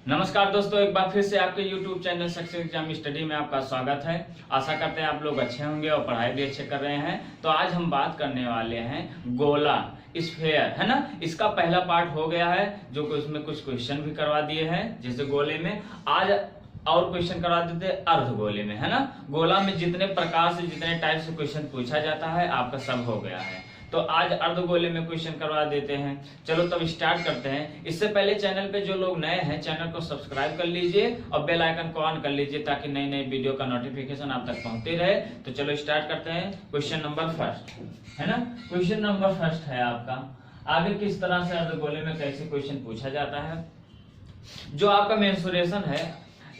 नमस्कार दोस्तों, एक बार फिर से आपके YouTube channel success exam study में आपका स्वागत है। आशा करते हैं आप लोग अच्छे होंगे और पढ़ाई भी अच्छे कर रहे हैं। तो आज हम बात करने वाले हैं गोला स्फेयर, है ना। इसका पहला पार्ट हो गया है, जो कि उसमें कुछ क्वेश्चन भी करवा दिए हैं, जैसे गोले में। आज और क्वेश्चन करवा देते हैं अर्ध गोले में, है ना। गोला में जितने प्रकार से जितने टाइप से क्वेश्चन पूछा जाता है आपका सब हो गया है। तो आज अर्धगोले में क्वेश्चन करवा देते हैं। चलो तब स्टार्ट करते हैं। इससे पहले चैनल पे जो लोग नए हैं चैनल को सब्सक्राइब कर लीजिए और बेल आइकन को ऑन कर लीजिए, ताकि नई नई वीडियो का नोटिफिकेशन आप तक पहुंचते रहे। तो चलो स्टार्ट करते हैं। क्वेश्चन नंबर फर्स्ट, है ना। क्वेश्चन नंबर फर्स्ट है आपका, आगे किस तरह से अर्धगोले में कैसे क्वेश्चन पूछा जाता है। जो आपका मेंसुरेशन है,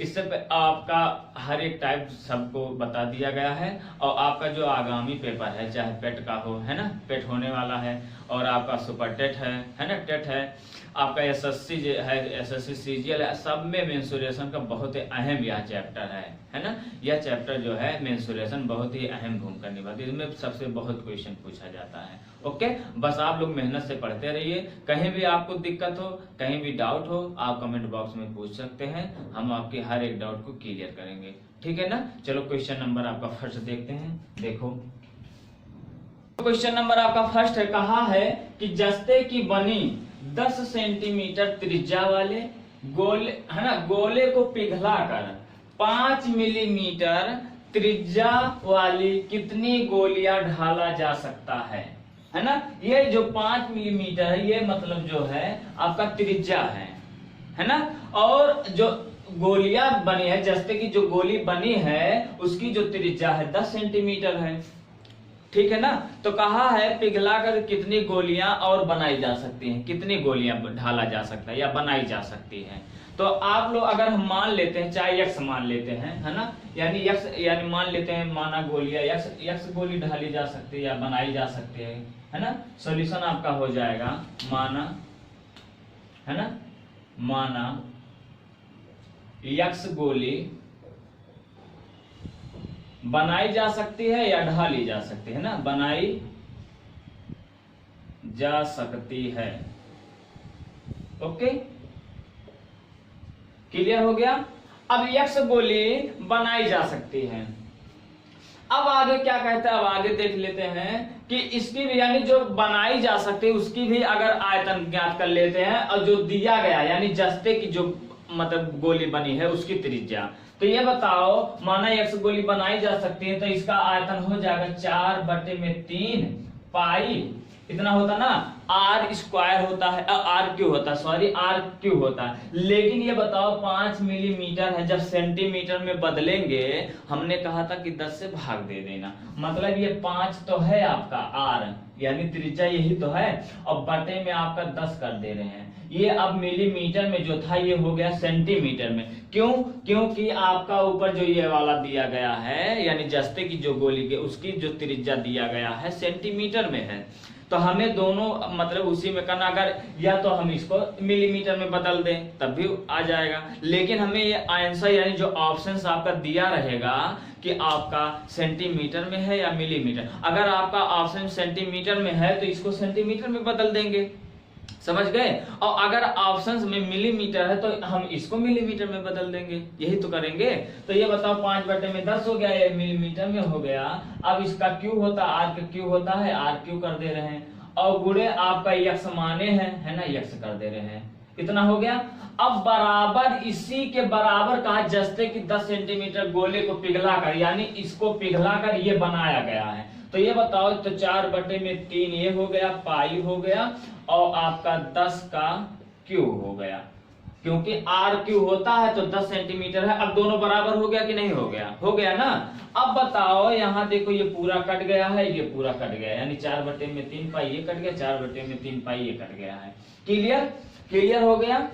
इससे आपका हर एक टाइप सबको बता दिया गया है। और आपका जो आगामी पेपर है, चाहे पेट का हो, है ना, पेट होने वाला है, और आपका सुपर टेट है ना, टेट है, आपका एसएससी है, एसएससी सीजीएल है, सब में मेंसुरेशन का बहुत ही अहम यह चैप्टर है ना। यह चैप्टर जो है मेंसुरेशन बहुत ही अहम भूमिका निभाती है। इसमें सबसे बहुत क्वेश्चन पूछा जाता है। ओके, बस आप लोग मेहनत से पढ़ते रहिए। कहीं भी आपको दिक्कत हो, कहीं भी डाउट हो, आप कमेंट बॉक्स में पूछ सकते हैं। हम आपके हर एक डाउट को क्लियर करेंगे, ठीक है ना। चलो क्वेश्चन नंबर आपका फर्स्ट देखते हैं। देखो क्वेश्चन नंबर आपका फर्स्ट है, कहा है कि जस्ते की बनी 10 सेंटीमीटर त्रिज्या वाले गोले, है ना, गोले को पिघलाकर 5 मिलीमीटर त्रिज्या वाली कितनी गोलियां ढाला जा सकता है ना। ये जो 5 मिलीमीटर है, ये मतलब जो है आपका त्रिज्या है ना। और जो गोलियां बनी है, जस्ते की जो गोली बनी है उसकी जो त्रिज्या है 10 सेंटीमीटर है, ठीक है ना। तो कहा है पिघलाकर कितनी गोलियां और बनाई जा सकती हैं, कितनी गोलियां ढाला जा सकता है या बनाई जा सकती हैं। तो आप लोग अगर हम मान लेते हैं, चाहे यक्स मान लेते हैं, है ना, यानी यक्स, यानी मान लेते हैं माना गोलियां यक्स गोली ढाली जा सकती है या बनाई जा सकती है ना। सॉल्यूशन आपका हो जाएगा माना, है ना, माना यक्स गोली बनाई जा सकती है या ढाली जा सकती है ना, बनाई जा सकती है। ओके, क्लियर हो गया। अब यक्स गोली बनाई जा सकती है। अब आगे क्या कहता है, अब आगे देख लेते हैं कि इसकी भी, यानी जो बनाई जा सकती है उसकी भी अगर आयतन ज्ञात कर लेते हैं, और जो दिया गया यानी जस्ते की जो मतलब गोली बनी है उसकी त्रिज्या। तो ये बताओ, माना यक्स गोली बनाई जा सकती है तो इसका आयतन हो जाएगा 4/3 पाई, इतना होता ना, आर स्क्वायर होता है, आर क्यू होता है, सॉरी आर क्यू होता है। लेकिन ये बताओ 5 मिलीमीटर है, जब सेंटीमीटर में बदलेंगे, हमने कहा था कि 10 से भाग दे देना, मतलब ये 5 तो है आपका आर, यानी त्रिज्या यही तो है, और बटे में आपका 10 कर दे रहे हैं। ये अब मिलीमीटर में जो था ये हो गया सेंटीमीटर में। क्यों? क्योंकि आपका ऊपर जो ये वाला दिया गया है, यानी जस्ते की जो गोली के उसकी जो त्रिज्या दिया गया है सेंटीमीटर में है, तो हमें दोनों मतलब उसी में करना। अगर या तो हम इसको मिलीमीटर में बदल दें तब भी आ जाएगा, लेकिन हमें ये आंसर यानी जो ऑप्शंस आपका दिया रहेगा कि आपका सेंटीमीटर में है या मिलीमीटर। अगर आपका ऑप्शन सेंटीमीटर में है तो इसको सेंटीमीटर में बदल देंगे, समझ गए। और अगर ऑप्शंस में मिलीमीटर है तो हम इसको मिलीमीटर में बदल देंगे, यही तो करेंगे। तो ये बताओ 5/10 हो गया, ये मिलीमीटर में हो गया। अब इसका क्यू होता, आर का क्यू होता है, आर क्यू कर दे रहे हैं, और गुणे आपका यक्स माने हैं, है ना, यक्स कर दे रहे हैं, इतना हो गया। अब बराबर इसी के बराबर कहा जस्ते की 10 सेंटीमीटर गोले को पिघलाकर, यानी इसको पिघलाकर ये बनाया गया है। तो ये बताओ, तो 4/3 ये हो गया, पाई हो गया, और आपका 10 का क्यूब हो गया, क्योंकि आर क्यू होता है तो 10 सेंटीमीटर है। अब दोनों बराबर हो गया कि नहीं हो गया? हो गया ना। अब बताओ, यहाँ देखो ये पूरा कट गया है, ये पूरा कट गया, यानी 4/3 पाई ये कट गया, 4/3 पाई ये कट गया है। क्लियर? क्लियर हो गया।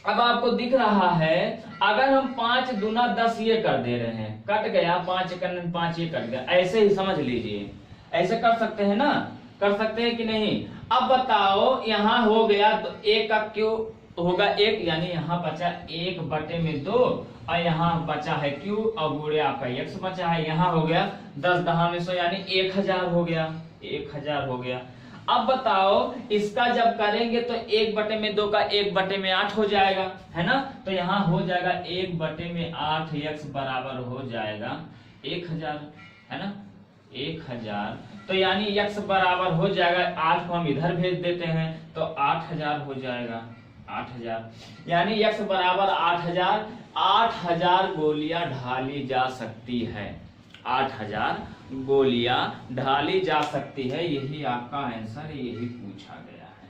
अब आपको दिख रहा है, अगर हम 5 दूना 10 ये कर दे रहे हैं, कट गया, 5 × 5 ये कट गया, ऐसे ही समझ लीजिए, ऐसे कर सकते हैं ना, कर सकते हैं कि नहीं। अब बताओ, यहाँ हो गया तो 1 का क्यू होगा 1, यानी यहाँ बचा 1/2, और यहाँ बचा है क्यू, और गुणे आपका x बचा है। यहाँ हो गया 10 × 100 यानी 1000 हो गया, 1000 हो गया। अब बताओ इसका जब करेंगे तो 1/2 का 1/8 हो जाएगा, है ना। तो यहाँ हो जाएगा 1/8 x बराबर हो जाएगा 1000, है ना, 1000। तो यानी x बराबर हो जाएगा 8 को हम इधर भेज देते हैं तो 8000 हो जाएगा, 8000। यानी x बराबर 8000, 8000 गोलियां ढाली जा सकती है, 8000 गोलियां ढाली जा सकती है। यही आपका आंसर, यही पूछा गया है।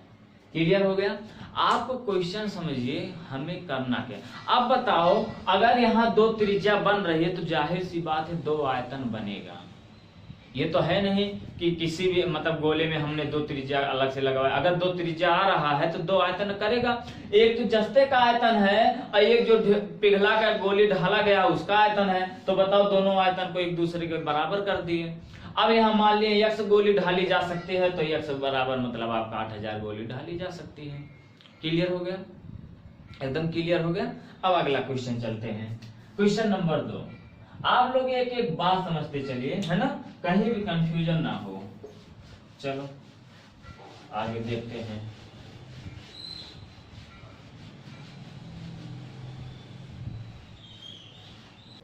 क्लियर हो गया। आपको क्वेश्चन समझिए हमें करना क्या। अब बताओ अगर यहाँ 2 त्रिज्या बन रही है तो जाहिर सी बात है 2 आयतन बनेगा। ये तो है नहीं कि किसी भी मतलब गोले में हमने 2 त्रिज्या अलग से लगाया। अगर 2 त्रिज्या आ रहा है तो 2 आयतन करेगा। एक तो जस्ते का आयतन है और एक जो पिघला का गोली ढाला गया उसका आयतन है। तो बताओ दोनों आयतन को एक दूसरे के बराबर कर दिए। अब यहाँ मान लिया x गोली ढाली जा सकती है तो x बराबर मतलब आपका 8000 गोली ढाली जा सकती है। क्लियर हो गया, एकदम क्लियर हो गया। अब अगला क्वेश्चन चलते हैं, क्वेश्चन नंबर 2। आप लोग एक एक बात समझते चलिए, है ना, कहीं भी कंफ्यूजन ना हो। चलो आगे देखते हैं।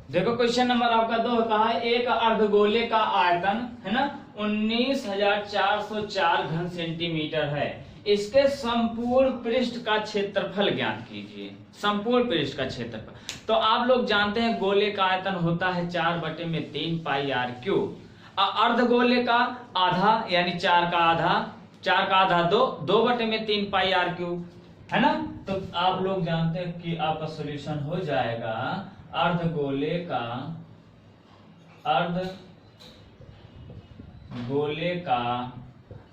देखो क्वेश्चन नंबर आपका 2 कहा है एक अर्धगोले का आयतन, है ना, 19,404 घन सेंटीमीटर है। इसके संपूर्ण पृष्ठ का क्षेत्रफल ज्ञात कीजिए। संपूर्ण पृष्ठ का क्षेत्रफल तो आप लोग जानते हैं गोले का आयतन होता है 4/3 पाई आर क्यूब। अर्धगोले का आधा यानी 4 का आधा, 4 का आधा 2/3 पाई आर क्यूब, है ना। तो आप लोग जानते हैं कि आपका सॉल्यूशन हो जाएगा अर्धगोले का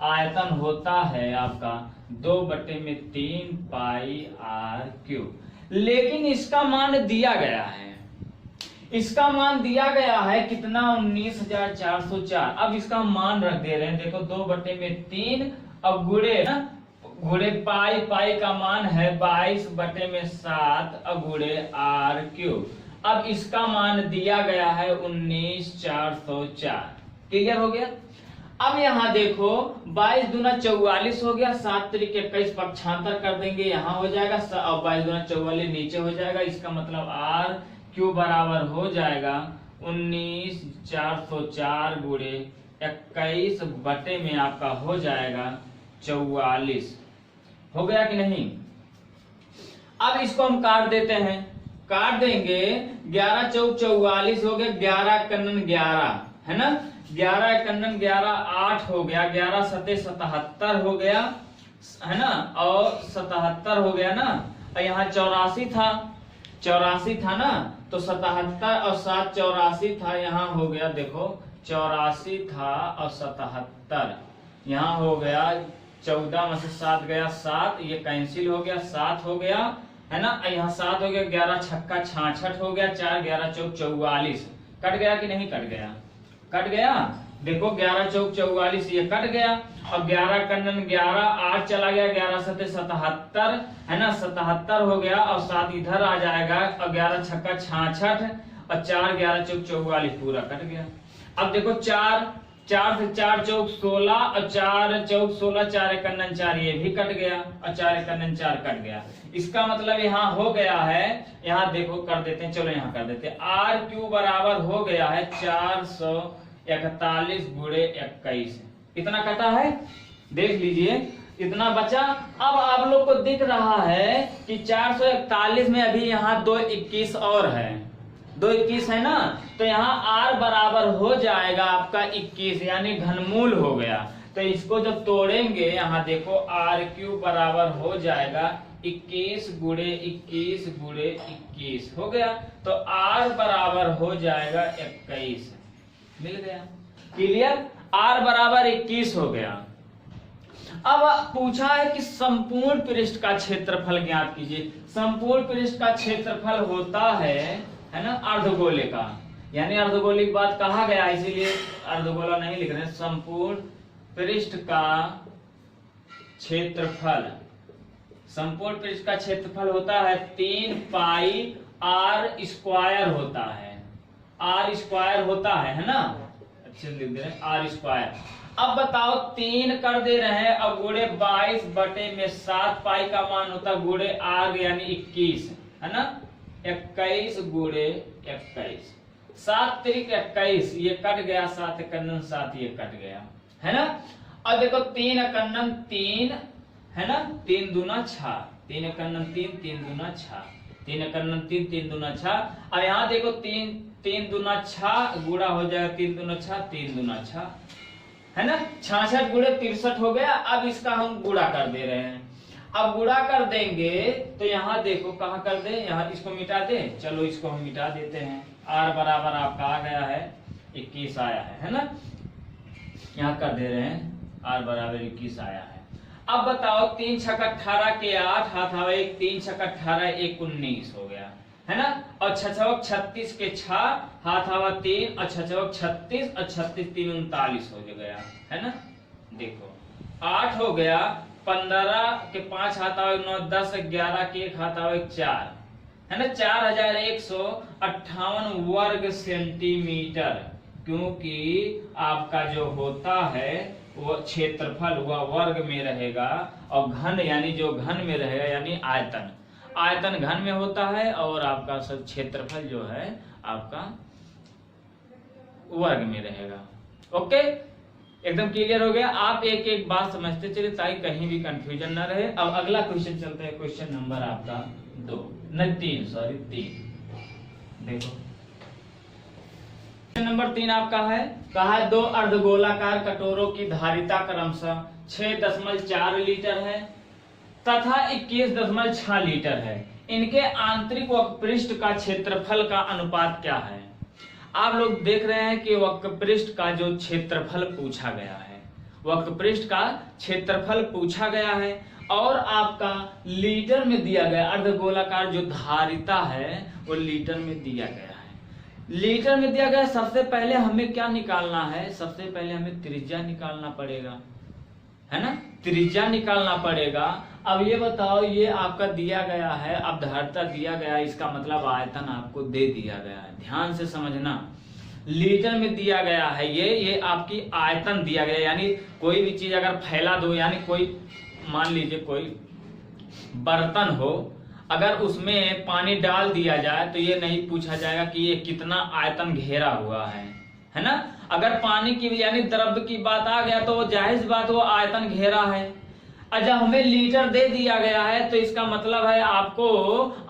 आयतन होता है आपका 2/3 पाई आर क्यूब। लेकिन इसका मान दिया गया है, इसका मान दिया गया है कितना, 19,404। अब इसका मान रख दे रहे हैं, देखो 2/3 अब गुणे ना, गुणे पाई, पाई का मान है 22/7 गुणे आर क्यूब। अब इसका मान दिया गया है 19,404। क्लियर हो गया। अब यहाँ देखो 22 दूना 44 हो गया, 7 त्रिक 21 पक्षांतर कर देंगे, यहाँ हो जाएगा और 22 दूना 44 नीचे हो जाएगा। इसका मतलब आर क्यू बराबर हो जाएगा 19,404 गुणे 21 बटे में आपका हो जाएगा 44। हो गया कि नहीं। अब इसको हम काट देते हैं, काट देंगे, 11 चौक 44 हो गया, 11 कन्नन 11, है ना, 11 कन्नन 11 8 हो गया, 11 सते 77 हो गया, है ना, और 77 हो गया ना। और यहाँ 84 था ना, तो 77 और 7 84 था, यहाँ हो गया देखो 84 था और 77, यहाँ हो गया 14 में से 7 गया 7, ये कैंसिल हो गया, 7 हो गया, है ना, यहाँ 7 हो गया, 11 छक्का 66 हो गया, 4 11 चौक 44। कट गया कि नहीं कट गया, कट गया। देखो 11 चौक 44 ये कट गया, और 11 कन्नन 11 8 चला गया, 11 सते 77, है ना, 77 हो गया, और 7 इधर आ जाएगा, और 11 छक्का 66 और 4 11 चौक 44 पूरा कट गया। अब देखो 4 से 4 चौक 16 और 4 चौक 16, 4 कन्नन 4 ये भी कट गया, और 4 कन्नन 4 कट गया। इसका मतलब यहाँ हो गया है, यहाँ देखो कर देते हैं, चलो यहाँ कर देते हैं, आर क्यू बराबर हो गया है 441 गुणे 21। इतना कटा है, देख लीजिए इतना बचा। अब आप लोग को दिख रहा है कि 441 में अभी यहाँ 221 और है, 221 है ना, तो यहाँ r बराबर हो जाएगा आपका 21, यानी घनमूल हो गया। तो इसको जब तोड़ेंगे यहाँ देखो आर क्यूब बराबर हो जाएगा 21 गुणे 21 गुणे 21 हो गया, तो r बराबर हो जाएगा 21। मिल गया, क्लियर, r बराबर 21 हो गया। अब पूछा है कि संपूर्ण पृष्ठ का क्षेत्रफल ज्ञात कीजिए। संपूर्ण पृष्ठ का क्षेत्रफल होता है ना अर्धगोले का, यानी अर्धगोले की बात कहा गया, इसीलिए अर्धगोला नहीं लिख रहे हैं। संपूर्ण पृष्ठ का क्षेत्रफल, संपूर्ण पृष्ठ का क्षेत्रफल होता है 3 पाई आर स्क्वायर होता है, आर स्क्वायर होता है ना, अच्छे लिख दे रहे हैं आर स्क्वायर। अब बताओ 3 कर दे रहे हैं, अब गुणे 22/7 पाई का मान होता है गुणे आर यानी 21, है ना। 21 गुणे 21, 7 त्रिक 21, ये कट गया, 7 एकन्नन 7, ये कट गया, है ना। अब देखो 3 एकन्नन 3, है ना, 3 दूना 6, 3 एकन्नन 3, 3 दूना 6, 3 एकन्नन 3, 3 दूना 6। अब यहाँ देखो 3 दूना 6 गुणा हो जाएगा, 3 दूना 6, 3 दूना 6, है ना। 66 गुणे 63 हो गया। अब इसका हम गुणा कर दे रहे हैं। अब गुणा कर देंगे तो यहाँ देखो कहाँ कर दे, यहाँ इसको मिटा दे, चलो इसको हम मिटा देते हैं। r बराबर आपका आ गया है 21 आया है ना। यहाँ कर दे रहे हैं r बराबर 21 आया है। अब बताओ 3 छक 18 के 8 हाथ आवे 1, 3 छक 18 1 19 हो गया, है ना। और 6 36 के 6 हाथ आवा 3 और 6 36 और 36 3 39 हो गया, है ना। देखो 8 हो गया, 15 के 5 हाथ आवे 9, 10 11 के 1 हाथ आवे 4, है ना। 4158 वर्ग सेंटीमीटर, क्योंकि आपका जो होता है वो क्षेत्रफल वह वर्ग में रहेगा और घन यानी जो घन में रहेगा यानी आयतन, आयतन घन में होता है और आपका सब क्षेत्रफल जो है आपका वर्ग में रहेगा। ओके, एकदम क्लियर हो गया। आप एक एक बात समझते चलिए ताकि कहीं भी कंफ्यूजन ना रहे। अब अगला क्वेश्चन चलते हैं, क्वेश्चन नंबर आपका 3। देखो नंबर 3 आपका है, कहा है 2 अर्धगोलाकार कटोरों की धारिता क्रमशः 6.4 लीटर है तथा 21.6 लीटर है। इनके आंतरिक वक्रपृष्ठ का क्षेत्रफल का अनुपात क्या है। आप लोग देख रहे हैं कि वक्रपृष्ठ का जो क्षेत्रफल पूछा गया है, वक्रपृष्ठ का क्षेत्रफल पूछा गया है और आपका लीटर में दिया गया, अर्धगोलाकार जो धारिता है वो लीटर में दिया गया है। लीटर में दिया गया। सबसे पहले हमें क्या निकालना है, सबसे पहले हमें त्रिज्या निकालना पड़ेगा, है ना, त्रिज्या निकालना पड़ेगा। अब ये बताओ, ये आपका दिया गया है, अब धारिता दिया गया है, इसका मतलब आयतन आपको दे दिया गया है। ध्यान से समझना, लीटर में दिया गया है, ये आपकी आयतन दिया गया, यानी कोई भी चीज अगर फैला दो, यानी कोई मान लीजिए कोई बर्तन हो, अगर उसमें पानी डाल दिया जाए तो ये नहीं पूछा जाएगा कि ये कितना आयतन घेरा हुआ है ना। अगर पानी की यानी द्रव्य की बात आ गया तो वो जाहिर बात वो आयतन घेरा है। और जब हमें लीटर दे दिया गया है तो इसका मतलब है आपको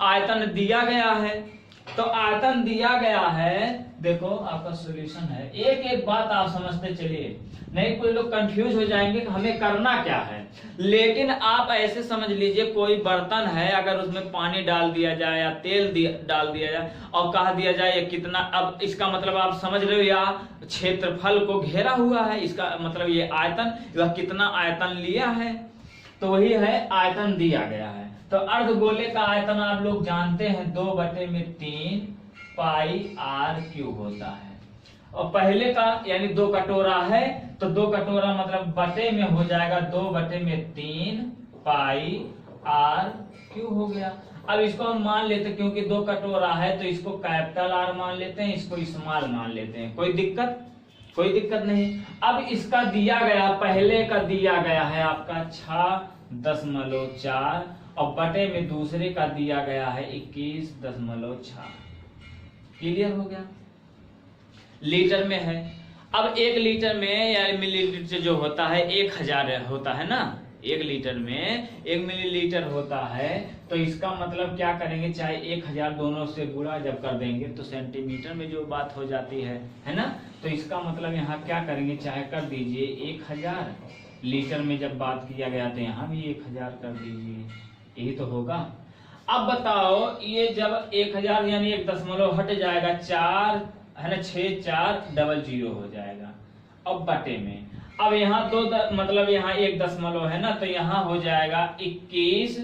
आयतन दिया गया है। तो आयतन दिया गया है, देखो आपका सॉल्यूशन है। एक एक बात आप समझते चलिए, नहीं कोई लोग कंफ्यूज हो जाएंगे कि हमें करना क्या है। लेकिन आप ऐसे समझ लीजिए, कोई बर्तन है, अगर उसमें पानी डाल दिया जाए या तेल डाल दिया जाए और कहा दिया जाए ये कितना, अब इसका मतलब आप समझ रहे हो, या क्षेत्रफल को घेरा हुआ है, इसका मतलब ये आयतन, वह कितना आयतन लिया है, तो वही है आयतन दिया गया है। तो अर्धगोले का आयतन आप लोग जानते हैं 2/3 पाई r³ होता है। और पहले का यानी 2 कटोरा है तो 2 कटोरा मतलब बटे में हो जाएगा 2/3 पाई r³ हो गया। अब इसको हम मान लेते, क्योंकि 2 कटोरा है तो इसको कैपिटल R मान लेते हैं, इसको स्मॉल मान लेते हैं। कोई दिक्कत नहीं। अब इसका दिया गया, पहले का दिया गया है आपका 6.4 और बटे में दूसरे का दिया गया है 21.6। क्लियर हो गया, लीटर में है। अब 1 लीटर में या मिलीलीटर जो होता है 1000 होता है ना, 1 लीटर में 1 मिलीलीटर होता है। तो इसका मतलब क्या करेंगे, चाहे 1000 दोनों से गुणा जब कर देंगे तो सेंटीमीटर में जो बात हो जाती है ना। तो इसका मतलब यहाँ क्या करेंगे, चाहे कर दीजिए 1000, लीटर में जब बात किया गया तो यहाँ भी 1000 कर दीजिए, यही तो होगा। अब बताओ, ये जब 1000 यानी 1 दशमलव हट जाएगा, 4 है ना, 6400 हो जाएगा। अब बटे में, अब यहाँ 2 मतलब यहाँ 1 दशमलव है ना, तो यहाँ हो जाएगा 21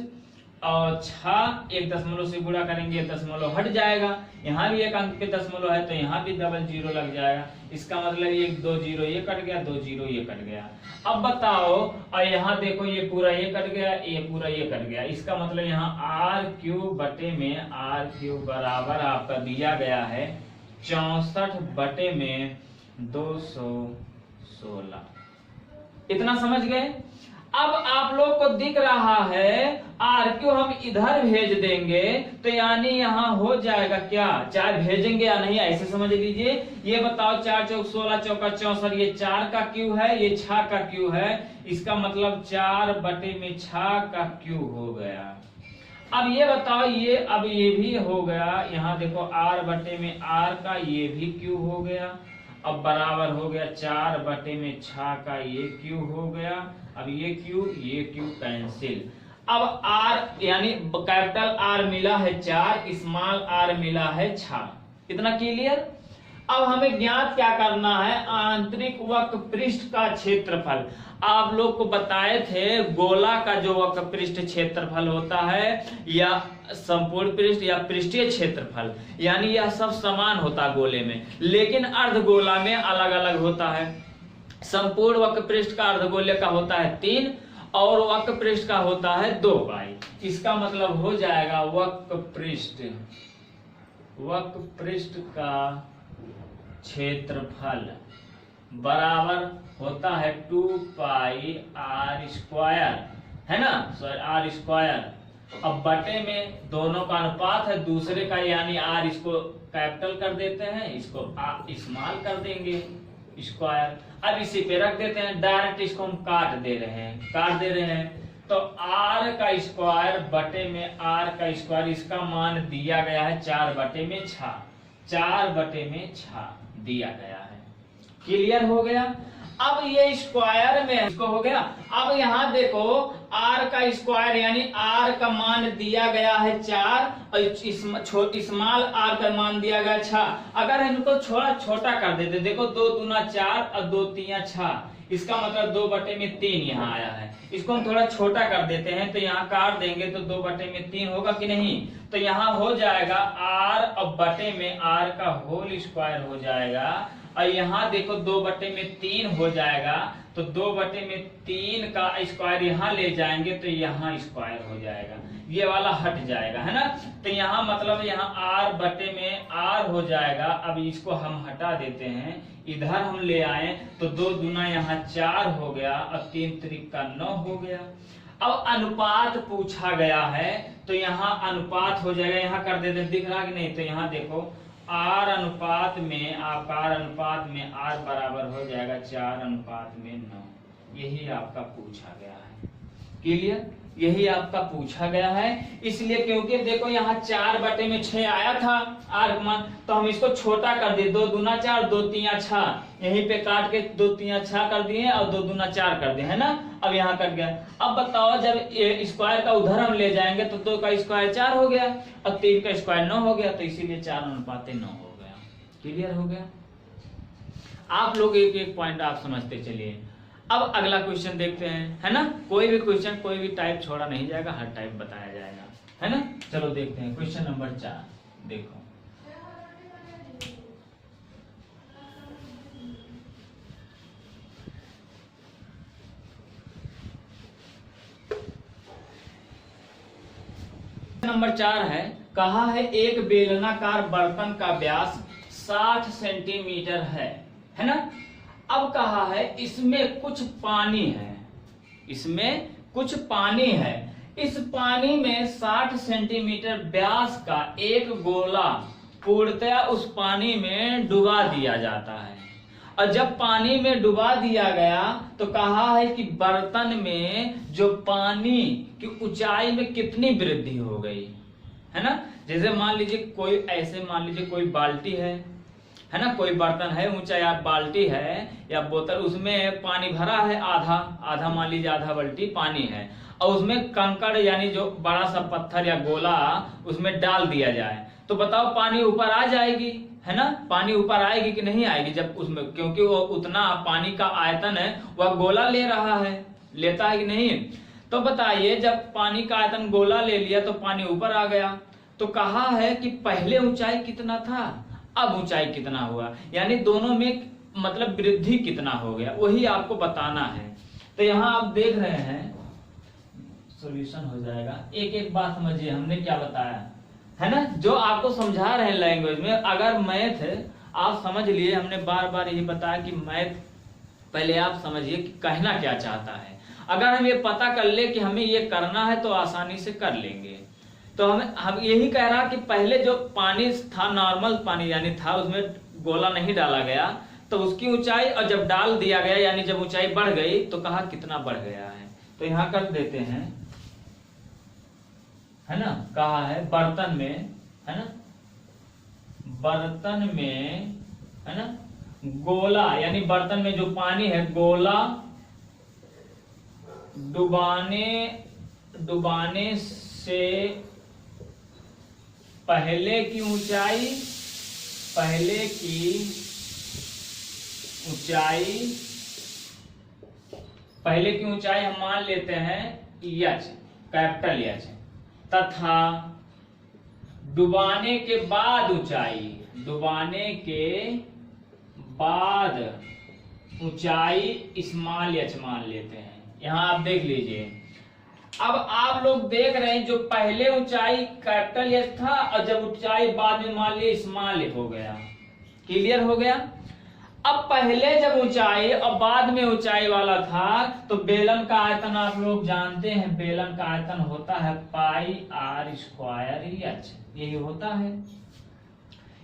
और 6 1 दशमलव से गुणा करेंगे, 1 दशमलव हट जाएगा। यहाँ भी 1 अंक पे दशमलव है तो यहाँ भी 00 लग जाएगा। इसका मतलब 1 2 0 ये कट गया, 2 0 ये कट गया। अब बताओ, और यहाँ देखो ये पूरा ये कट गया, ये पूरा ये कट गया। इसका मतलब यहाँ r³ बटे में r³ बराबर आपका दिया गया है 64 बटे में 216। इतना समझ गए। अब आप लोग को दिख रहा है RQ हम इधर भेज देंगे तो यानी यहां हो जाएगा क्या, चाहे भेजेंगे या नहीं ऐसे समझ लीजिए। ये बताओ 4 चौक 16 चौका 64, ये 4 का Q है, ये 6 का Q है, इसका मतलब 4/6 का Q हो गया। अब ये बताओ ये, अब ये भी हो गया, यहाँ देखो R/R का ये भी Q हो गया, अब बराबर हो गया 4/6 का ये Q हो गया। अब ये Q कैंसिल। अब R यानी कैपिटल R मिला है 4, स्मॉल r मिला है 6। इतना क्लियर। अब हमें ज्ञात क्या करना है, आंतरिक वक्र पृष्ठ का क्षेत्रफल। आप लोग को बताए थे गोला का जो वक्र पृष्ठ क्षेत्रफल होता है या संपूर्ण पृष्ठ या पृष्ठीय क्षेत्रफल, यानी यह सब समान होता गोले में, लेकिन अर्धगोला में अलग अलग होता है। संपूर्ण वक्र पृष्ठ का अर्धगोले का होता है 3 और वक्र पृष्ठ का होता है 2 पाई। इसका मतलब हो जाएगा वक्र पृष्ठ का क्षेत्रफल बराबर होता है 2 पाई r स्क्वायर, है ना, r स्क्वायर। अब बटे में दोनों का अनुपात है दूसरे का, यानी r इसको कैपिटल कर देते हैं, इसको स्मॉल कर देंगे स्क्वायर। अब इसी पे रख देते हैं, डायरेक्ट इसको हम काट दे रहे हैं तो r का स्क्वायर बटे में r का स्क्वायर, इसका मान दिया गया है 4/6, 4/6 दिया गया है। क्लियर हो गया। अब ये स्क्वायर में इसको हो गया। अब यहाँ देखो r का स्क्वायर यानी r का मान दिया गया है 4 और स्मॉल r का मान दिया गया 6। अगर इनको थोड़ा छोटा कर देते, देखो 2 दूना 4 और 2 तीन 6, इसका मतलब 2/3 यहाँ आया है। इसको हम थोड़ा छोटा कर देते हैं तो यहाँ काट देंगे तो 2/3 होगा कि नहीं, तो यहाँ हो जाएगा r और बटे में r का होल स्क्वायर हो जाएगा, और यहाँ देखो 2/3 हो जाएगा, तो 2/3 का स्क्वायर यहाँ ले जाएंगे तो यहाँ स्क्वायर हो जाएगा, ये वाला हट जाएगा, है ना। तो यहाँ मतलब यहाँ r बटे में r हो जाएगा। अब इसको हम हटा देते हैं, इधर हम ले आए तो 2 दूना यहाँ 4 हो गया और 3 त्रिक का 9 हो गया। अब अनुपात पूछा गया है तो यहाँ अनुपात हो जाएगा, यहाँ कर देते, दिख रहा कि नहीं, तो यहाँ देखो r अनुपात में r बराबर हो जाएगा 4/9। यही आपका पूछा गया है। क्लियर, यही आपका पूछा गया है। इसलिए क्योंकि देखो यहाँ 4/6 आया था r मान, तो हम इसको छोटा कर दिए, 2 दूना 4 2 तीन 6, यहीं पे काट के 2 तीन 6 कर दिए और 2 दूना 4 कर दिए, है ना। अब यहाँ कट गया। अब बताओ जब स्क्वायर का उधर हम ले जाएंगे तो 2 का स्क्वायर 4 हो गया और 3 का स्क्वायर 9 हो गया, तो इसीलिए 4/9 हो गया। क्लियर हो गया। आप लोग एक एक पॉइंट आप समझते चलिए। अब अगला क्वेश्चन देखते हैं, है ना। कोई भी क्वेश्चन कोई भी टाइप छोड़ा नहीं जाएगा, हर टाइप बताया जाएगा, है ना। चलो देखते हैं क्वेश्चन नंबर 4। देखो नंबर 4 है, कहा है एक बेलनाकार बर्तन का व्यास 60 सेंटीमीटर है ना। अब कहा है इसमें कुछ पानी है, इस पानी में 60 सेंटीमीटर व्यास का एक गोला पूर्णतया उस पानी में डुबा दिया जाता है, और जब पानी में डुबा दिया गया तो कहा है कि बर्तन में जो पानी की ऊंचाई में कितनी वृद्धि हो गई, है ना। जैसे मान लीजिए कोई बाल्टी है ना, कोई बर्तन है ऊंचा या बाल्टी है या बोतल, उसमें पानी भरा है आधा मान लीजिए आधा बाल्टी पानी है, और उसमें कंकड़ यानी जो बड़ा सा पत्थर या गोला उसमें डाल दिया जाए, तो बताओ पानी ऊपर आ जाएगी, है ना। पानी ऊपर आएगी कि नहीं आएगी, जब उसमें, क्योंकि वो उतना पानी का आयतन है वह गोला ले रहा है, लेता है कि नहीं। तो बताइए जब पानी का आयतन गोला ले लिया तो पानी ऊपर आ गया, तो कहा है कि पहले ऊंचाई कितना था, अब ऊंचाई कितना हुआ, यानी दोनों में मतलब वृद्धि कितना हो गया, वही आपको बताना है। तो यहाँ आप देख रहे हैं सॉल्यूशन हो जाएगा। एक एक बात समझिए, हमने क्या बताया है ना, जो आपको समझा रहे हैं लैंग्वेज में। अगर मैथ आप समझ लिए, हमने बार बार यही बताया कि मैथ पहले आप समझिए कि कहना क्या चाहता है। अगर हम ये पता कर ले कि हमें ये करना है तो आसानी से कर लेंगे। तो हम यही कह रहा कि पहले जो पानी था, नॉर्मल पानी यानी था, उसमें गोला नहीं डाला गया, तो उसकी ऊंचाई, और जब डाल दिया गया यानी जब ऊंचाई बढ़ गई तो कहा कितना बढ़ गया है। तो यहां कर देते हैं, है ना, कहा है बर्तन में, है ना, बर्तन में, है ना, गोला यानी बर्तन में जो पानी है, गोला डुबाने से पहले की ऊंचाई हम मान लेते हैं एच, कैपिटल एच, तथा डुबाने के बाद ऊंचाई स्मॉल एच मान लेते हैं। यहां आप देख लीजिए, अब आप लोग देख रहे हैं जो पहले ऊंचाई कैपिटल एच था और जब ऊंचाई बाद में मान लिया स्मॉल एच हो गया। क्लियर हो गया। अब पहले जब ऊंचाई और बाद में ऊंचाई वाला था तो बेलन का आयतन आप लोग जानते हैं, बेलन का आयतन होता है पाई आर स्क्वायर एच। यही होता है,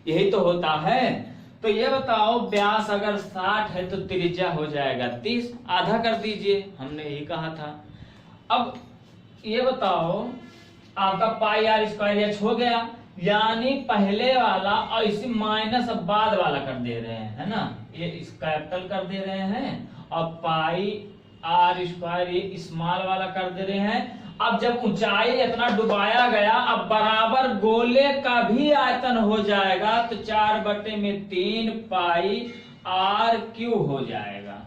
यही तो होता है। तो ये बताओ, व्यास अगर 60 है तो त्रिज्या हो जाएगा 30, आधा कर दीजिए, हमने यही कहा था। अब ये बताओ, आपका पाई आर स्क्वायर एच हो गया, यानी पहले वाला और इसी माइनस अब बाद वाला कर दे रहे हैं, है ना, ये इस कैपिटल कर दे रहे हैं और पाई आर स्क्वायर ये स्मॉल वाला कर दे रहे हैं। अब जब ऊंचाई इतना डुबाया गया, अब बराबर गोले का भी आयतन हो जाएगा, तो 4/3 पाई आर क्यू हो जाएगा।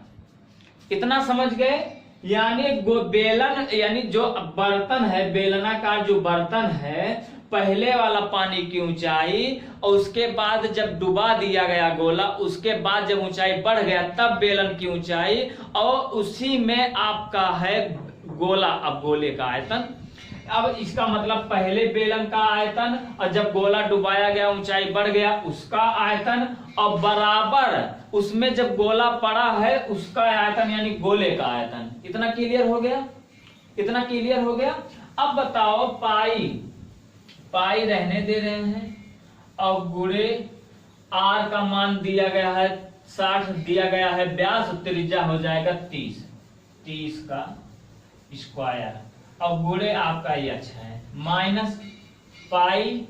इतना समझ गए। यानी बेलन यानी जो बर्तन है, बेलनाकार जो बर्तन है, पहले वाला पानी की ऊंचाई और उसके बाद जब डुबा दिया गया गोला, उसके बाद जब ऊंचाई बढ़ गया तब बेलन की ऊंचाई, और उसी में आपका है गोला, अब गोले का आयतन। अब इसका मतलब पहले बेलन का आयतन और जब गोला डुबाया गया ऊंचाई बढ़ गया उसका आयतन, और बराबर उसमें जब गोला पड़ा है उसका आयतन यानी गोले का आयतन। इतना क्लियर हो गया, इतना क्लियर हो गया। अब बताओ, पाई रहने दे रहे हैं और गुणे आर का मान दिया गया है 60 दिया गया है व्यास, त्रिज्या हो जाएगा 30 का स्क्वायर, और गुणे आपका एच है, माइनस पाई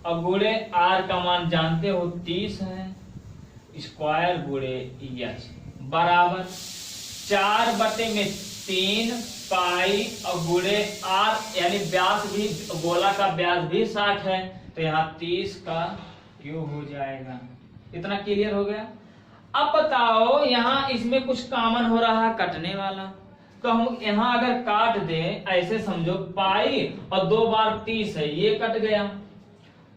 और गुणे आर का मान जानते हो 30 है, स्क्वायर गुणे एच बराबर 4/3 पाई और गुणे आर, यानी व्यास भी, गोला का व्यास भी 60 है, तो यहाँ 30 का क्यू हो जाएगा। इतना क्लियर हो गया। अब बताओ, यहाँ इसमें कुछ कॉमन हो रहा है, कटने वाला, तो हम यहाँ अगर काट दें, ऐसे समझो पाई और 2 बार 30 है, ये कट गया।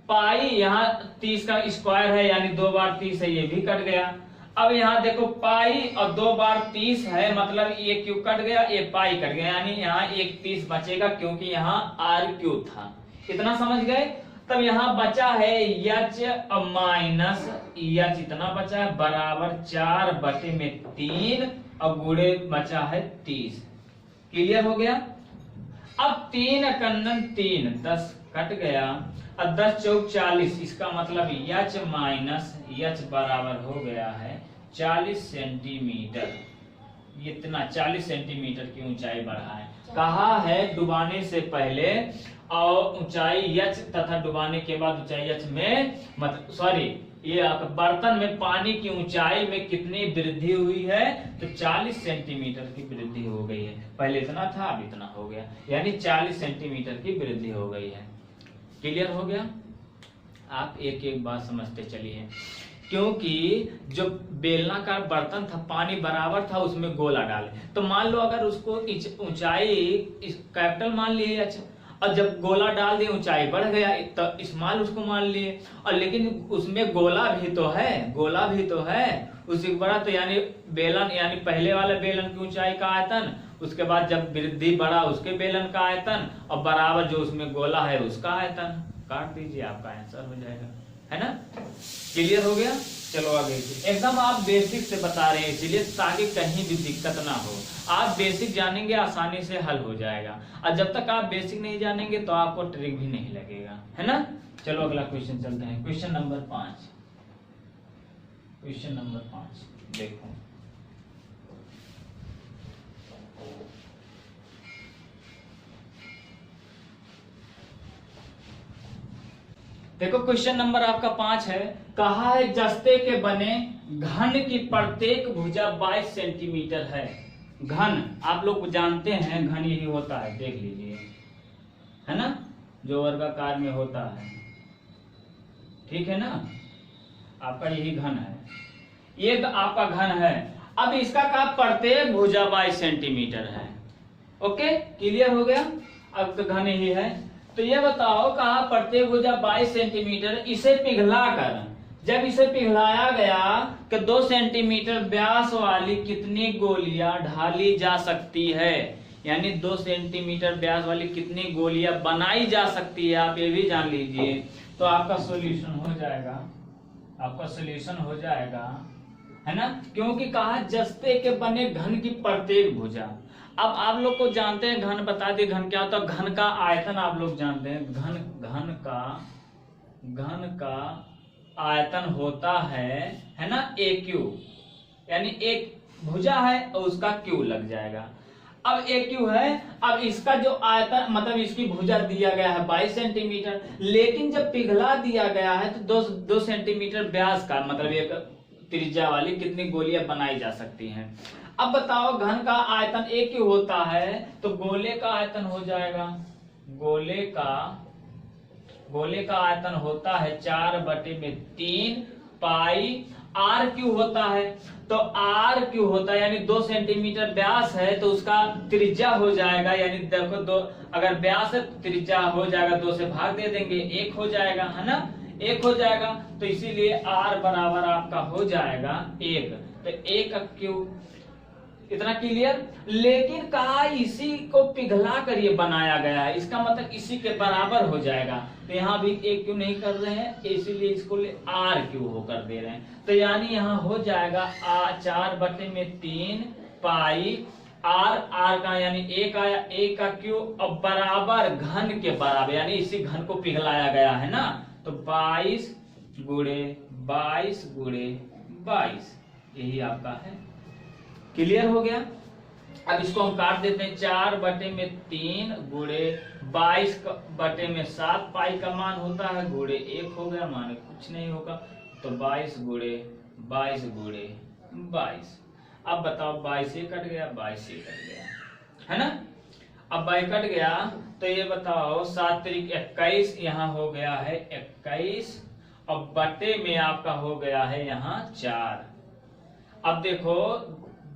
पाई यहाँ 30 का स्क्वायर है यानी 2 बार 30 है, ये भी कट गया। अब यहाँ देखो, पाई और 2 बार 30 है, मतलब ये क्यू कट गया, ये पाई कट गया, यानी यहाँ एक 30 बचेगा क्योंकि यहाँ आर क्यू था। इतना समझ गए। तब यहाँ बचा है एच और माइनस एच, इतना बचा है बराबर 4/3 और गुणे बचा है 30। क्लियर हो गया। अब 3 कन्नन 3 10 कट गया और 10 चौक 40, इसका मतलब एच माइनस एच बराबर हो गया है 40 सेंटीमीटर। इतना 40 सेंटीमीटर की ऊंचाई बढ़ा है। कहा है डुबाने से पहले और ऊंचाई एच तथा डुबाने के बाद ऊंचाई एच में, मतलब सॉरी, ये बर्तन में पानी की ऊंचाई में कितनी वृद्धि हुई है, तो 40 सेंटीमीटर की वृद्धि हो गई है। पहले इतना था, अब इतना हो गया, यानी 40 सेंटीमीटर की वृद्धि हो गई है। क्लियर हो गया। आप एक एक बात समझते चलिए, क्योंकि जो बेलनाकार बर्तन था, पानी बराबर था, उसमें गोला डाले, तो मान लो अगर उसको ऊंचाई कैपिटल मान लिए एच, और जब गोला डाल दिए ऊंचाई बढ़ गया तो स्मॉल उसको मान लिए, और लेकिन उसमें गोला भी तो है, उसी बड़ा, तो यानी बेलन यानी पहले वाले बेलन की ऊंचाई का आयतन, उसके बाद जब वृद्धि बढ़ा उसके बेलन का आयतन, और बराबर जो उसमें गोला है उसका आयतन। काट दीजिए, आपका आंसर हो जाएगा, है ना। क्लियर हो गया। चलो आगे, एकदम आप बेसिक से बता रहे हैं इसीलिए ताकि कहीं भी दिक्कत ना हो। आप बेसिक जानेंगे आसानी से हल हो जाएगा, और जब तक आप बेसिक नहीं जानेंगे तो आपको ट्रिक भी नहीं लगेगा, है ना। चलो अगला क्वेश्चन चलते हैं, क्वेश्चन नंबर 5। क्वेश्चन नंबर 5 देखो, देखो क्वेश्चन नंबर आपका 5 है। कहा है जस्ते के बने घन की प्रत्येक भुजा 22 सेंटीमीटर है। घन आप लोग जानते हैं, घन यही होता है, देख लीजिए, है ना, जो वर्गाकार में होता है, ठीक है ना, आपका यही घन है, ये आपका घन है। अब इसका कहा प्रत्येक भुजा 22 सेंटीमीटर है। ओके, क्लियर हो गया। अब तो घन ही है, तो ये बताओ कहा प्रत्येक भुजा 22 सेंटीमीटर, इसे पिघला कर, जब इसे पिघलाया गया कि 2 सेंटीमीटर व्यास वाली कितनी गोलियां ढाली जा सकती है, यानी 2 सेंटीमीटर व्यास वाली कितनी गोलियां बनाई जा सकती है, आप ये भी जान लीजिए। तो आपका सॉल्यूशन हो जाएगा, आपका सॉल्यूशन हो जाएगा, है ना, क्योंकि कहा जस्ते के बने घन की प्रत्येक भुजा। अब आप लोग को जानते हैं घन, बता दिए घन क्या होता है। घन का आयतन आप लोग जानते हैं, घन का आयतन होता है ना, ए क्यू, यानी एक भुजा है और उसका क्यू लग जाएगा। अब ए क्यू है, अब इसका जो आयतन मतलब इसकी भुजा दिया गया है 22 सेंटीमीटर, लेकिन जब पिघला दिया गया है तो 2 सेंटीमीटर व्यास का मतलब एक त्रिज्या वाली कितनी गोलियां बनाई जा सकती हैं। अब बताओ घन का आयतन ए क्यू होता है तो गोले का आयतन हो जाएगा, गोले का आयतन होता है 4/3 पाई आर क्यू होता है। तो आर क्यू होता है यानी 2 सेंटीमीटर व्यास है तो उसका त्रिज्या हो जाएगा, यानी देखो 2 अगर व्यास है तो त्रिज्या हो जाएगा, 2 से भाग दे देंगे 1 हो जाएगा, है ना, 1 हो जाएगा। तो इसीलिए आर बराबर आपका हो जाएगा 1, तो 1 क्यू, इतना क्लियर। लेकिन कहा इसी को पिघला कर ये बनाया गया है, इसका मतलब इसी के बराबर हो जाएगा, तो यहाँ भी एक क्यों नहीं कर रहे हैं, इसीलिए इसको आर क्यू होकर दे रहे हैं। तो यानी यहाँ हो जाएगा 4/3 पाई आर का यानी 1 आया, 1 का क्यू, अब बराबर घन के बराबर, यानी इसी घन को पिघलाया गया है ना, तो 22 गुणे 22 यही आपका है। क्लियर हो गया। अब इसको हम काट देते हैं, 4/3 गुणे 22/7 पाई का मान होता है, गुणे 1 हो गया, मान कुछ नहीं होगा, तो 22 गुणे 22। अब बताओ 22 ये कट गया, 22 ये कट गया, है ना। अब 22 कट गया तो ये बताओ 7 × 21, यहाँ हो गया है 21, और बटे में आपका हो गया है यहाँ 4। अब देखो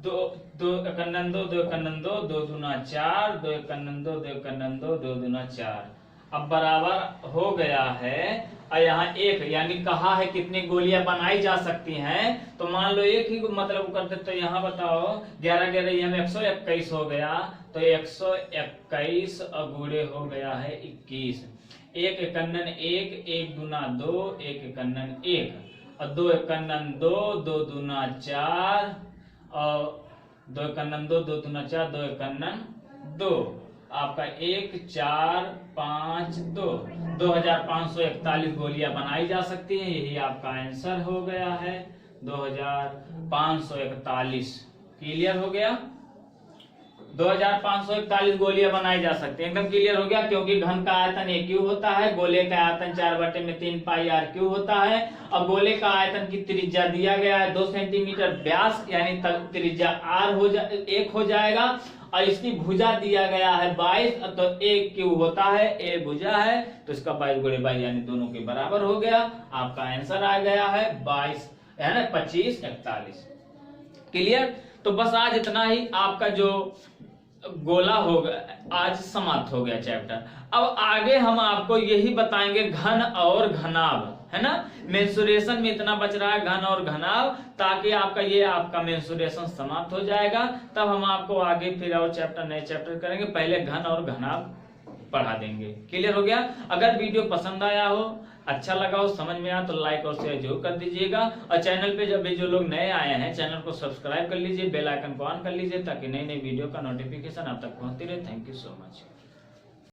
2 1 2 2 1 2 2 दूना 4, 2 1 2 2 1 2 2 दूना 4, अब बराबर हो गया है, और यहाँ 1 यानी कहा है कितनी गोलियां बनाई जा सकती हैं, तो मान लो 1 ही मतलब करते, तो यहाँ बताओ 11 11 यहाँ 121 हो गया, तो 121 गुणे हो गया है 21, 1 1 1 1 दूना 2 1 1 1, और 2 1 2 2 दूना 4, और 2 1 2 2 दूना 4 2 1 2, आपका 1 4 5 2 2541 गोलियां बनाई जा सकती हैं, यही आपका आंसर हो गया है 2541। क्लियर हो गया, 2541 गोलियां बनाई जा सकती है, एकदम क्लियर हो गया। क्योंकि घन का आयतन ए क्यू होता है, गोले का आयतन 4/3 पाई आर क्यू होता है, और गोले का आयतन की त्रिज्या दिया गया है 2 सेंटीमीटर व्यास, यानी त्रिज्या आर 1 हो जाएगा, और इसकी भुजा दिया गया है 22, तो ए क्यू होता है, ए भुजा है, तो इसका 22 गुणे 22 यानी दोनों के बराबर हो गया। आपका आंसर आ गया है 22 है ना 2541। क्लियर। तो बस आज इतना ही आपका जो गोला हो गया आज समाप्त हो गया चैप्टर। अब आगे हम आपको यही बताएंगे घन और घनाभ, है ना। मेंसुरेशन में इतना बच रहा है घन और घनाभ, ताकि आपका ये आपका मेंसुरेशन समाप्त हो जाएगा, तब हम आपको आगे फिर और चैप्टर नए चैप्टर करेंगे, पहले घन और घनाभ पढ़ा देंगे। क्लियर हो गया। अगर वीडियो पसंद आया हो अच्छा लगा हो, समझ में आया तो लाइक और शेयर जरूर कर दीजिएगा। और चैनल पे जब भी जो लोग नए आए हैं चैनल को सब्सक्राइब कर लीजिए, बेल आइकन को ऑन कर लीजिए ताकि नई नई वीडियो का नोटिफिकेशन आप तक पहुंचती रहे। Thank you so much.